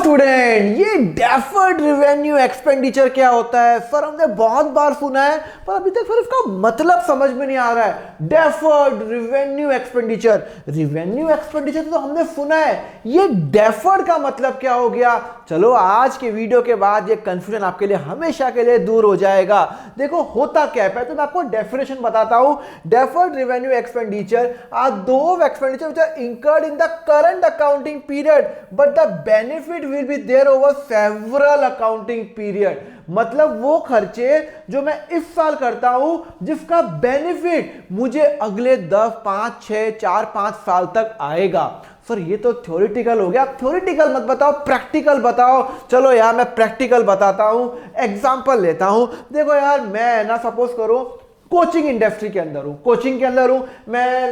Student, ये deferred revenue expenditure क्या होता है? सर हमने बहुत बार सुना है पर अभी तक सर इसका मतलब समझ में नहीं आ रहा है। Deferred revenue expenditure, revenue expenditure तो हमने सुना है, ये डेफर्ड का मतलब क्या हो गया? चलो आज के वीडियो के बाद ये कंफ्यूजन आपके लिए हमेशा के लिए दूर हो जाएगा। देखो होता क्या है, तो मैं आपको डेफिनेशन बताता हूं। Deferred revenue expenditure are those expenditure which are incurred in the current accounting period but the benefit will be there over several accounting period. मतलब वो खर्चे जो मैं इस साल करता हूं जिसका बेनिफिट मुझे अगले 10, 5, 6, 4, 5 साल तक आएगा। सर ये तो थ्योरेटिकल हो गया। थ्योरेटिकल मत बताओ, प्रैक्टिकल बताओ। चलो यार मैं प्रैक्टिकल बताता हूं, एग्जांपल लेता हूं। देखो यार मैं ना सपोज करो कोचिंग इंडस्ट्री के अंदर हूँ, कोचिंग के अंदर हूँ मैं,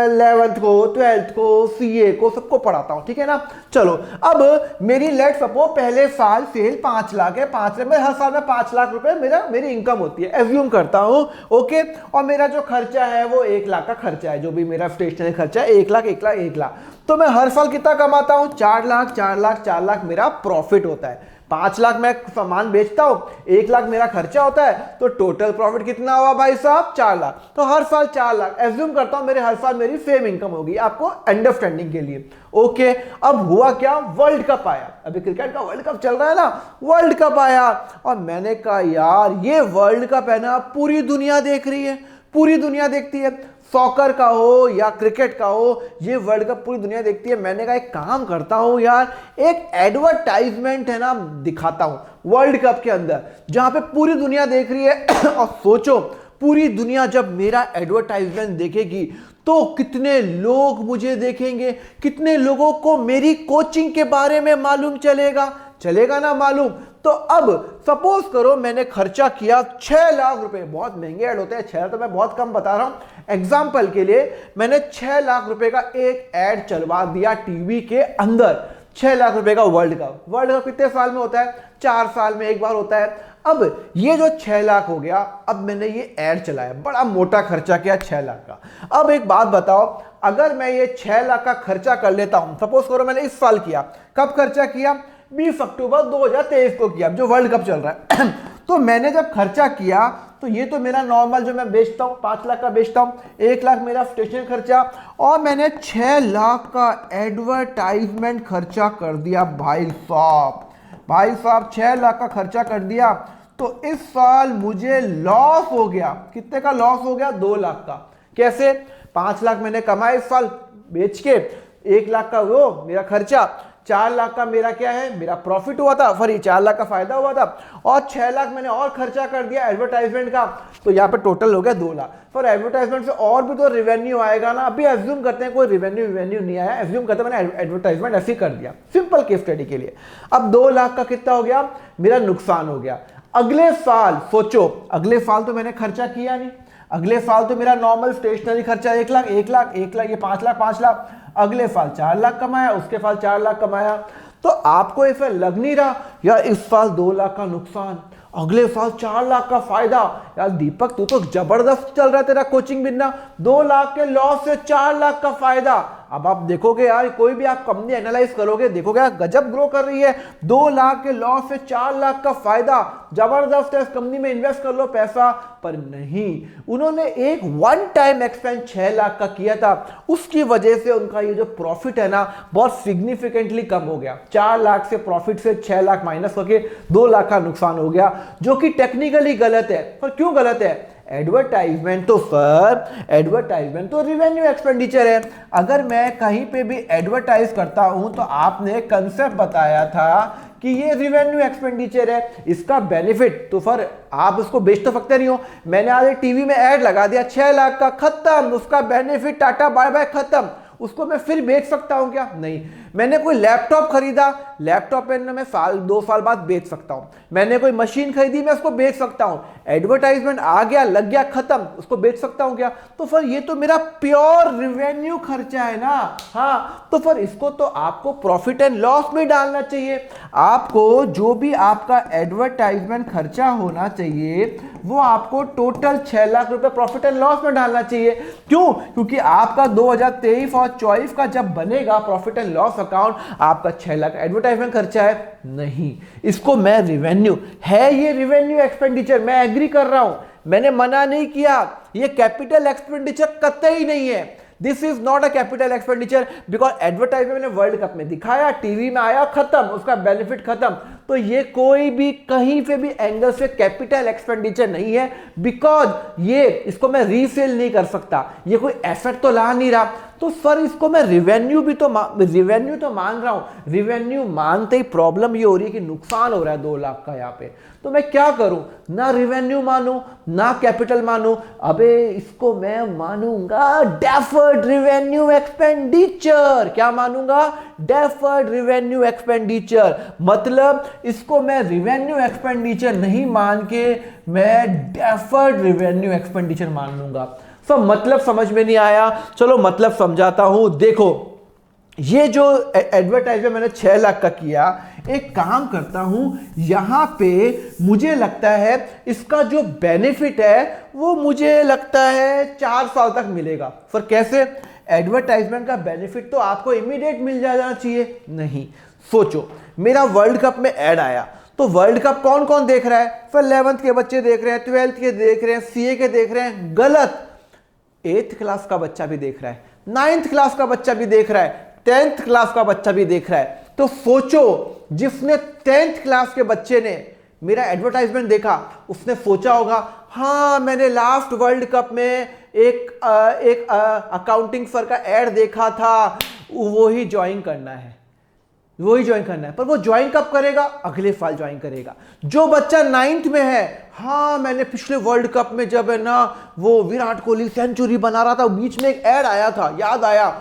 11th को 12th को सीए को सबको पढ़ाता हूँ, ठीक है ना। चलो अब मेरी लेट सपोज पहले साल सेल 5 लाख है, 5 लाख में हर साल में 5 लाख रुपए मेरी इनकम होती है, एज्यूम करता हूँ, ओके। और मेरा जो खर्चा है वो 1 लाख का खर्चा है, जो भी मेरा स्टेशनरी खर्चा है 1 लाख 1 लाख 1 लाख। तो मैं हर साल कितना कमाता हूँ? 4 लाख 4 लाख 4 लाख मेरा प्रॉफिट होता है। 5 लाख मैं सामान बेचता हूं, 1 लाख मेरा खर्चा होता है, तो टोटल प्रॉफिट कितना हुआ भाई साहब? 4 लाख। तो हर साल 4 लाख एज्यूम करता हूं, मेरे हर साल मेरी सेम इनकम होगी, आपको अंडरस्टैंडिंग के लिए, ओके। अब हुआ क्या? वर्ल्ड कप आया, अभी क्रिकेट का वर्ल्ड कप चल रहा है ना, वर्ल्ड कप आया और मैंने कहा यार ये वर्ल्ड कप है ना, पूरी दुनिया देख रही है, पूरी दुनिया देखती है, सॉकर का हो या क्रिकेट का हो, ये वर्ल्ड कप पूरी दुनिया देखती है। मैंने कहा एक काम करता हूं यार, एक एडवर्टाइजमेंट है ना दिखाता हूं वर्ल्ड कप के अंदर, जहां पे पूरी दुनिया देख रही है। और सोचो पूरी दुनिया जब मेरा एडवर्टाइजमेंट देखेगी तो कितने लोग मुझे देखेंगे, कितने लोगों को मेरी कोचिंग के बारे में मालूम चलेगा ना मालूम। तो अब सपोज करो मैंने खर्चा किया 6 लाख रुपए, बहुत महंगे ऐड होते हैं, 6 तो मैं बहुत कम बता रहा हूं एग्जाम्पल के लिए। मैंने 6 लाख रुपए का एक ऐड चलवा दिया टीवी के अंदर, 6 लाख रुपए का वर्ल्ड कप कितने साल में होता है? 4 साल में एक बार होता है। अब ये जो 6 लाख हो गया, अब मैंने ये ऐड चलाया, बड़ा मोटा खर्चा किया 6 लाख का। अब एक बात बताओ, अगर मैं ये 6 लाख का खर्चा कर लेता हूं, सपोज करो मैंने इस साल किया, कब खर्चा किया? 20 अक्टूबर 2023 को किया, जो वर्ल्ड कप चल रहा है। तो मैंने जब खर्चा किया तो ये तो मेरा नॉर्मल जो मैं बेचता हूँ 5 लाख का बेचता हूँ, 1 लाख मेरा स्टेशनरी खर्चा, और मैंने 6 लाख का एडवर्टाइजमेंट खर्चा कर दिया भाई साहब 6 लाख का खर्चा कर दिया। तो इस साल मुझे लॉस हो गया, कितने का लॉस हो गया? 2 लाख का। कैसे? 5 लाख मैंने कमाए इस साल बेच के, 1 लाख का वो मेरा खर्चा, 4 लाख का मेरा क्या है? मेरा प्रॉफिट हुआ था, फिर 4 लाख का फायदा हुआ था, और 6 लाख मैंने और खर्चा कर दिया एडवर्टाइजमेंट का, तो यहाँ पे टोटल हो गया 2 लाख। फिर एडवर्टाइजमेंट से और भी तो रेवेन्यू आएगा ना। अभी एज्यूम करते हैं कोई रेवेन्यू नहीं आया, एज्यूम करते हैं मैंने एडवर्टाइजमेंट ऐसे ही कर दिया, सिंपल केस स्टडी के लिए। अब 2 लाख का कितना हो गया? मेरा नुकसान हो गया। अगले साल सोचो, अगले साल तो मैंने खर्चा किया नहीं, अगले साल तो मेरा नॉर्मल स्टेशनरी खर्चा 1 लाख 1 लाख 1 लाख, ये 5 लाख 5 लाख। अगले साल 4 लाख कमाया, उसके साल 4 लाख कमाया। तो आपको ऐसा लग नहीं रहा यार इस साल 2 लाख का नुकसान, अगले साल 4 लाख का फायदा? यार दीपक तू तो जबरदस्त चल रहा है तेरा कोचिंग बिजनेस, 2 लाख के लॉस से 4 लाख का फायदा। अब आप देखोगे यार, कोई भी आप कंपनी एनालाइज करोगे, देखोगे यार गजब ग्रो कर रही है, 2 लाख के लॉस से 4 लाख का फायदा, जबरदस्त है, इस कंपनी में इन्वेस्ट कर लो पैसा। पर नहीं, उन्होंने एक वन टाइम एक्सपेंस 6 लाख का किया था, उसकी वजह से उनका ये जो प्रॉफिट है ना बहुत सिग्निफिकेंटली कम हो गया। 4 लाख से प्रॉफिट से 6 लाख माइनस करके 2 लाख का नुकसान हो गया, जो कि टेक्निकली गलत है। पर क्यों गलत है? एडवर्टाइजमेंट तो रिवेन्यू एक्सपेंडिचर है। अगर मैं कहीं पे भी एडवर्टाइज करता हूं तो आपने कंसेप्ट बताया था कि ये रिवेन्यू एक्सपेंडिचर है, इसका बेनिफिट तो फिर आप उसको बेच तो सकते नहीं हो। मैंने आज टीवी में ऐड लगा दिया 6 लाख का, खत्म, उसका बेनिफिट टाटा बाय बाय खत्म। उसको मैं फिर बेच सकता हूं क्या? नहीं। मैंने कोई लैपटॉप खरीदा, लैपटॉप पे मैं साल 2 साल बाद बेच सकता हूं। मैंने कोई मशीन खरीदी, मैं उसको बेच सकता हूं। एडवर्टाइजमेंट आ गया, लग गया, खत्म, उसको बेच सकता हूं क्या? तो फिर ये तो मेरा प्योर रिवेन्यू खर्चा है ना। हाँ, तो फिर इसको तो आपको प्रॉफिट एंड लॉस में डालना चाहिए। आपको जो भी आपका एडवर्टाइजमेंट खर्चा होना चाहिए वो आपको टोटल 6 लाख रुपए प्रॉफिट एंड लॉस में डालना चाहिए। क्यों? क्योंकि आपका 2023 और 24 का जब बनेगा प्रॉफिट एंड लॉस अकाउंट, आपका 6 लाख एडवर्टाइजमेंट खर्चा है नहीं, इसको मैं रिवेन्यू है, ये रिवेन्यू एक्सपेंडिचर, मैं एग्री कर रहा हूं, मैंने मना नहीं किया, ये कैपिटल एक्सपेंडिचर कतई नहीं है। This is not a capital expenditure because advertisement ने वर्ल्ड कप में दिखाया, टीवी में आया, खत्म, उसका बेनिफिट खत्म। तो ये कोई भी कहीं पे भी एंगल से कैपिटल एक्सपेंडिचर नहीं है, बिकॉज ये इसको मैं रीसेल नहीं कर सकता, ये कोई एसेट तो ला नहीं रहा, तो सर इसको मैं रिवेन्यू रिवेन्यू तो मान रहा हूं। रिवेन्यू मानते ही प्रॉब्लम ये हो रही है कि नुकसान हो रहा है 2 लाख का यहाँ पे, तो मैं क्या करूं, ना रिवेन्यू मानूं ना कैपिटल मानूं, अबे इसको मैं मानूंगा डेफर्ड रिवेन्यू एक्सपेंडिचर। क्या मानूंगा? Deferred revenue expenditure. मतलब इसको मैं रिवेन्यू एक्सपेंडिचर नहीं मान के मैं डेफर्ड रिवेन्यू एक्सपेंडिचर मान लूंगा। सब मतलब समझ में नहीं आया, चलो मतलब समझाता हूं। देखो ये जो एडवर्टाइजमेंट मैंने 6 लाख का किया, एक काम करता हूं, यहां पे मुझे लगता है इसका जो बेनिफिट है वो मुझे लगता है 4 साल तक मिलेगा। फिर कैसे? एडवर्टाइजमेंट का बेनिफिट तो आपको इमीडिएट मिल जाना चाहिए नहीं। सोचो मेरा वर्ल्ड कप में ऐड आया, तो वर्ल्ड कप कौन कौन देख रहा है? फिर 11th के बच्चे देख रहे हैं, 12th के देख रहे हैं, सीए के देख रहे हैं। गलत, 8th क्लास का बच्चा भी देख रहा है, 9th क्लास का बच्चा भी देख रहा है, 10th क्लास का बच्चा भी देख रहा है। तो सोचो जिसने 10th क्लास के बच्चे ने मेरा एडवर्टाइजमेंट देखा, उसने सोचा होगा हाँ मैंने लास्ट वर्ल्ड कप में एक अकाउंटिंग फर्म का एड देखा था, वो ही ज्वाइन करना है, वही ज्वाइन करना है। पर वो ज्वाइन कब करेगा? अगले साल ज्वाइन करेगा। जो बच्चा 9th में है, हाँ मैंने पिछले वर्ल्ड कप में जब है ना वो विराट कोहली सेंचुरी बना रहा था, बीच में एक ऐड आया था, याद आया,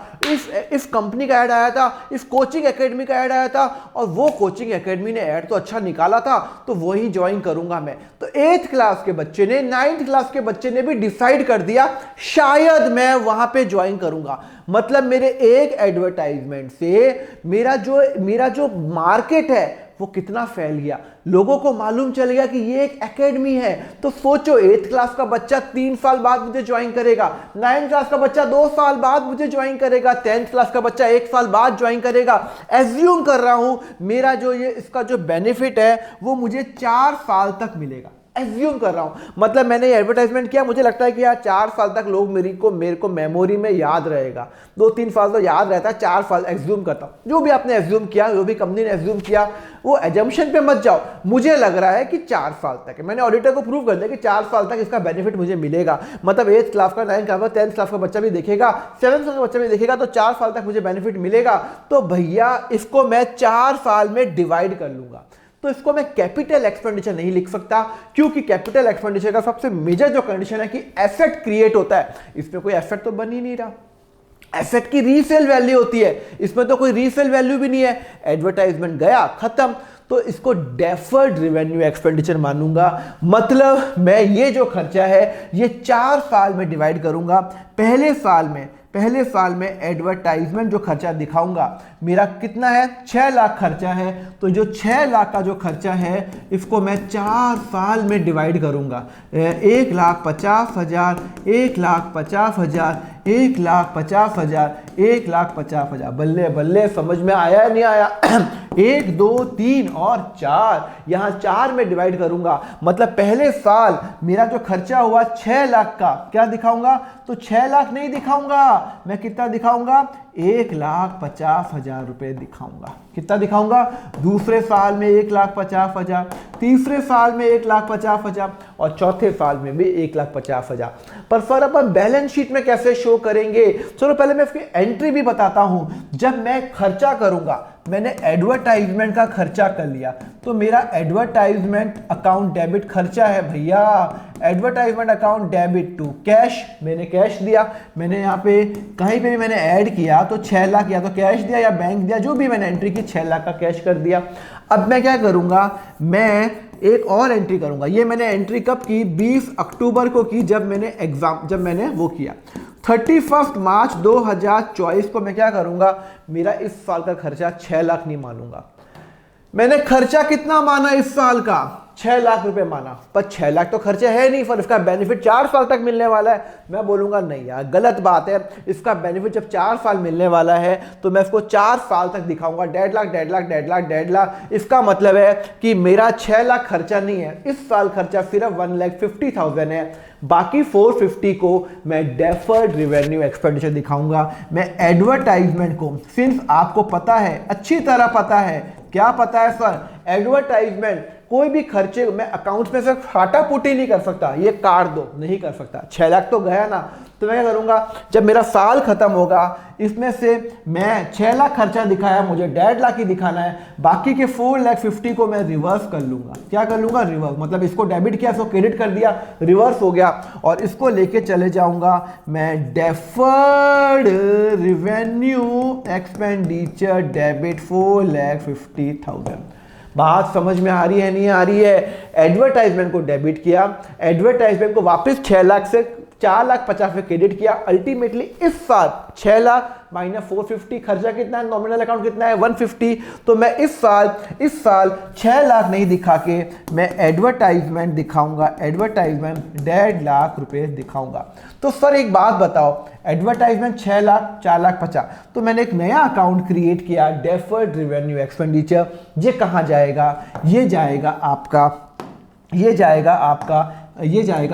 इस कंपनी का ऐड आया था, इस कोचिंग एकेडमी का ऐड आया था, और वो कोचिंग एकेडमी ने ऐड तो अच्छा निकाला था, तो वही ज्वाइन करूंगा मैं। तो 8th क्लास के बच्चे ने, 9th क्लास के बच्चे ने भी डिसाइड कर दिया शायद मैं वहां पे ज्वाइन करूंगा। मतलब मेरे एक एडवर्टाइजमेंट से मेरा जो मार्केट है वो कितना फैल गया, लोगों को मालूम चल गया कि ये एक एकेडमी है। तो सोचो 8th क्लास का बच्चा 3 साल बाद मुझे ज्वाइन करेगा, 9th क्लास का बच्चा 2 साल बाद मुझे ज्वाइन करेगा, 10th क्लास का बच्चा 1 साल बाद ज्वाइन करेगा। एज्यूम कर रहा हूं मेरा जो ये इसका जो बेनिफिट है वो मुझे 4 साल तक मिलेगा, एज्यूम कर रहा हूं। मतलब मैंने ये एडवर्टाइजमेंट किया, मुझे लगता है कि यार 4 साल तक लोग मेरे को मेमोरी में याद रहेगा। 2-3 साल तो याद रहता है, 4 साल एज्यूम करता हूं। जो भी आपने एज्यूम किया, जो भी कंपनी ने एज्यूम किया, वो एजम्पशन पे मत जाओ। मुझे लग रहा है कि 4 साल तक है। मैंने ऑडिटर को प्रूव कर दिया कि 4 साल तक इसका बेनिफिट मुझे मिलेगा। मतलब 8th क्लास का, 9th क्लास का, 10th क्लास का बच्चा भी देखेगा, 7th क्लास का बच्चा भी देखेगा, तो 4 साल तक मुझे बेनिफिट मिलेगा। तो भैया इसको मैं 4 साल में डिवाइड कर लूंगा। तो इसको मैं कैपिटल एक्सपेंडिचर नहीं लिख सकता, क्योंकि कैपिटल एक्सपेंडिचर का सबसे मेजर जो कंडीशन है कि एसेट क्रिएट होता है, इसमें कोई एसेट तो बन ही नहीं रहा। एसेट की रीसेल वैल्यू होती है, इसमें तो कोई रीसेल वैल्यू भी नहीं है। एडवर्टाइजमेंट गया, खत्म। तो इसको डेफर्ड रिवेन्यू एक्सपेंडिचर मानूंगा। मतलब मैं ये जो खर्चा है ये 4 साल में डिवाइड करूंगा। पहले साल में एडवर्टाइजमेंट जो खर्चा दिखाऊंगा मेरा कितना है, 6 लाख खर्चा है। तो जो 6 लाख का जो खर्चा है इसको मैं 4 साल में डिवाइड करूंगा। 1,50,000, 1,50,000, 1,50,000, 1,50,000। बल्ले बल्ले, समझ में आया या नहीं आया? 1, 2, 3 और 4, यहां 4 में डिवाइड करूंगा। मतलब पहले साल मेरा जो खर्चा हुआ 6 लाख का, क्या दिखाऊंगा? तो 6 लाख नहीं दिखाऊंगा, मैं कितना दिखाऊंगा? 1,50,000 रुपए दिखाऊंगा। कितना दिखाऊंगा? दूसरे साल में 1,50,000, तीसरे साल में 1,50,000 और चौथे साल में भी 1,50,000। पर सर अपन बैलेंस शीट में कैसे शो करेंगे? चलो पहले मैं इसकी एंट्री भी बताता हूं। जब मैं खर्चा करूंगा, मैंने एडवर्टाइजमेंट का खर्चा कर लिया, तो मेरा एडवर्टाइजमेंट अकाउंट डेबिट खर्चा है भैया। Advertisement account debit to cash, मैंने कैश दिया। मैंने यहाँ पे कहीं पे भी मैंने ऐड किया तो 6 लाख या तो कैश दिया या बैंक दिया, जो भी मैंने एंट्री की 6 लाख का कैश कर दिया। अब मैं क्या करूंगा, मैं एक और एंट्री करूंगा। ये मैंने एंट्री कब की? 20 अक्टूबर को की, जब मैंने वो किया। 31 मार्च 2024 को मैं क्या करूंगा, मेरा इस साल का खर्चा 6 लाख नहीं मानूंगा। मैंने खर्चा कितना माना इस साल का, 6 लाख रुपए माना, पर 6 लाख तो खर्चे है नहीं, पर इसका बेनिफिट 4 साल तक मिलने वाला है। मैं बोलूंगा नहीं यार, गलत बात है। इसका बेनिफिट जब 4 साल मिलने वाला है तो मैं इसको 4 साल तक दिखाऊंगा। 1.5 लाख 1.5 लाख 1.5 लाख 1.5 लाख। इसका मतलब है कि मेरा 6 लाख खर्चा नहीं है, इस साल खर्चा सिर्फ 1,50,000 है। बाकी 450 को मैं डेफर्ड रिवेन्यू एक्सपेंडिचर दिखाऊंगा। मैं एडवर्टाइजमेंट को, सिंस आपको पता है, अच्छी तरह पता है, क्या पता है सर, एडवर्टाइजमेंट कोई भी खर्चे मैं अकाउंट्स में से फाटा पुटी नहीं कर सकता, ये काट दो, नहीं कर सकता। 6 लाख तो गया ना, तो मैं क्या करूंगा, जब मेरा साल खत्म होगा इसमें से मैं 6 लाख खर्चा दिखाया, मुझे 1.5 लाख ही दिखाना है, बाकी के 4,50,000 को मैं रिवर्स कर लूंगा। क्या कर लूंगा, रिवर्स, मतलब इसको डेबिट किया, इसको क्रेडिट कर दिया, रिवर्स हो गया, और इसको लेके चले जाऊंगा मैं डेफर्ड रिवेन्यू एक्सपेंडिचर डेबिट 4,50,000। बात समझ में आ रही है, नहीं आ रही है? एडवर्टाइजमेंट को डेबिट किया, एडवर्टाइजमेंट को वापस 6 लाख से 4,50,000 में क्रेडिट किया। अल्टीमेटली इस साल 6 लाख माइनस 450, खर्चा कितना है, नॉमिनल अकाउंट कितना है, 150। तो मैं इस साल 6 लाख नहीं दिखा के मैं एडवर्टाइजमेंट दिखाऊंगा, एडवर्टाइजमेंट 1.5 लाख रुपए दिखाऊंगा। तो सर एक बात बताओ, एडवर्टाइजमेंट 6 लाख 4,50,000, तो मैंने एक नया अकाउंट क्रिएट किया, डेफर्ड रिवेन्यू एक्सपेंडिचर। ये कहाँ जाएगा, ये जाएगा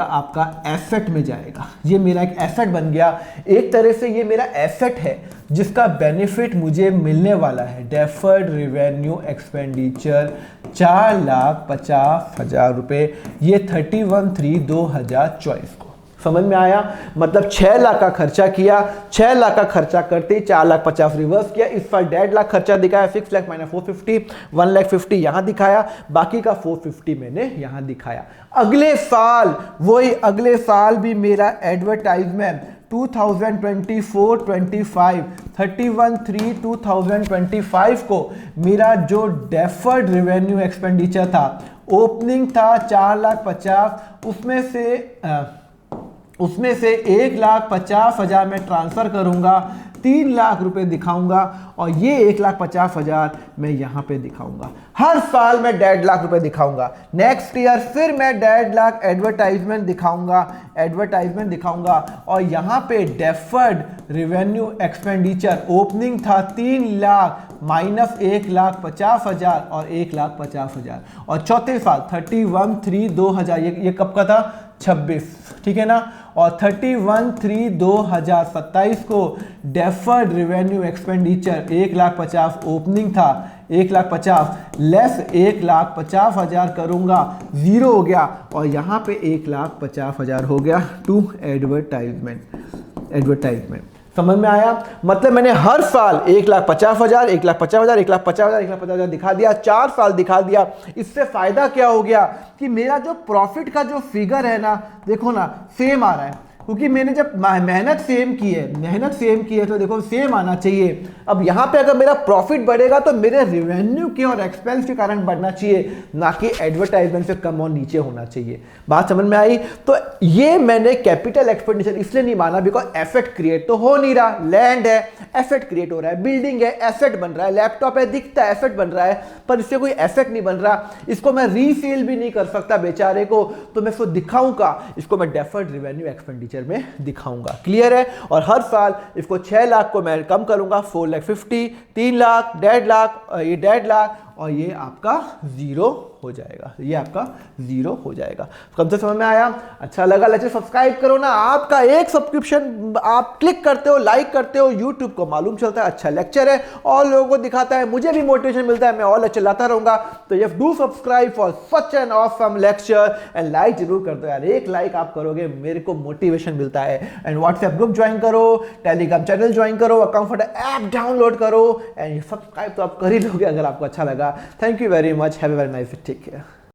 आपका एसेट में जाएगा। ये मेरा एक एसेट बन गया, एक तरह से ये मेरा एसेट है जिसका बेनिफिट मुझे मिलने वाला है। डेफर्ड रिवेन्यू एक्सपेंडिचर 4,50,000 रुपए, ये 31/3/2024 को। समझ में आया? मतलब 6 लाख का खर्चा किया, 6 लाख का खर्चा करते ही 4,50,000 रिवर्स किया। इस साल 1.5 लाख खर्चा दिखाया, 6 लाख माइनस 450, 1,50,000 यहां दिखाया, बाकी का 450 मैंने यहां दिखाया। अगले साल भी मेरा एडवर्टाइजमेंट 2024-25 31/3/2025 को मेरा जो डेफर्ड रिवेन्यू एक्सपेंडिचर था, ओपनिंग था 4,50,000, उसमें से 1,50,000 में ट्रांसफर करूंगा, 3 लाख रुपए दिखाऊंगा, और ये 1,50,000 मैं यहां पे दिखाऊंगा। हर साल मैं 1.5 लाख रुपए दिखाऊंगा। नेक्स्ट ईयर फिर मैं 1.5 लाख एडवर्टाइजमेंट दिखाऊंगा, और यहां पे डेफर्ड रिवेन्यू एक्सपेंडिचर ओपनिंग था 3 लाख माइनस 1,50,000 और 1,50,000, और चौथे साल 31/3/2000, ये कब का था, 26, ठीक है ना, और 31/3/2027 को डेफर्ड रिवेन्यू एक्सपेंडिचर 1,50,000 ओपनिंग था, 1,50,000 लेस 1,50,000 करूंगा, 0 हो गया, और यहां पे 1,50,000 हो गया टू एडवर्टाइजमेंट। समझ में आया? मतलब मैंने हर साल 1,50,000 1,50,000 1,50,000 1,50,000 दिखा दिया, 4 साल दिखा दिया। इससे फायदा क्या हो गया कि मेरा जो प्रॉफिट का जो फिगर है ना, देखो ना, सेम आ रहा है, क्योंकि मैंने जब मेहनत सेम की है तो देखो सेम आना चाहिए। अब यहाँ पे अगर मेरा प्रॉफिट बढ़ेगा तो मेरे रेवेन्यू के और एक्सपेंस के कारण बढ़ना चाहिए, ना कि एडवर्टाइजमेंट से कम और नीचे होना चाहिए। बात समझ में आई? तो ये मैंने कैपिटल एक्सपेंडिचर इसलिए नहीं माना बिकॉज एसेट क्रिएट तो हो नहीं रहा। लैंड है, एसेट क्रिएट हो रहा है, बिल्डिंग है, एसेट बन रहा है, लैपटॉप है, दिखता है एसेट बन रहा है, पर इससे कोई एसेट नहीं बन रहा। इसको मैं रीसेल भी नहीं कर सकता बेचारे को, तो मैं इसको दिखाऊंगा, इसको मैं डेफर्ड रिवेन्यू एक्सपेंडिचर में दिखाऊंगा। क्लियर है? और हर साल इसको 6 लाख को मैं कम करूंगा, 4,50,000, 3 लाख, 1.5 लाख, ये 1.5 लाख, और ये आपका 0 हो जाएगा, ये आपका 0 हो जाएगा। कम से समझ में आया? अच्छा लगा, लेक्चर सब्सक्राइब करो ना। आपका एक सब्सक्रिप्शन आप क्लिक करते हो, लाइक करते हो, यूट्यूब को मालूम चलता है अच्छा लेक्चर है, और लोगों को दिखाता है, मुझे भी मोटिवेशन मिलता है, मैं और लेक्चर लाता रहूंगा। तो you do subscribe for such an awesome lecture, and like जरूर कर दो यार, एक लाइक आप करोगे मेरे को मोटिवेशन मिलता है। एंड व्हाट्सएप ग्रुप ज्वाइन करो, टेलीग्राम चैनल ज्वाइन करो, अकाउंट ऐप डाउनलोड करो, एंड सब्सक्राइब तो आप कर ही लोगे अगर आपको अच्छा लगा। Thank you very much. Have a very nice day. Take care.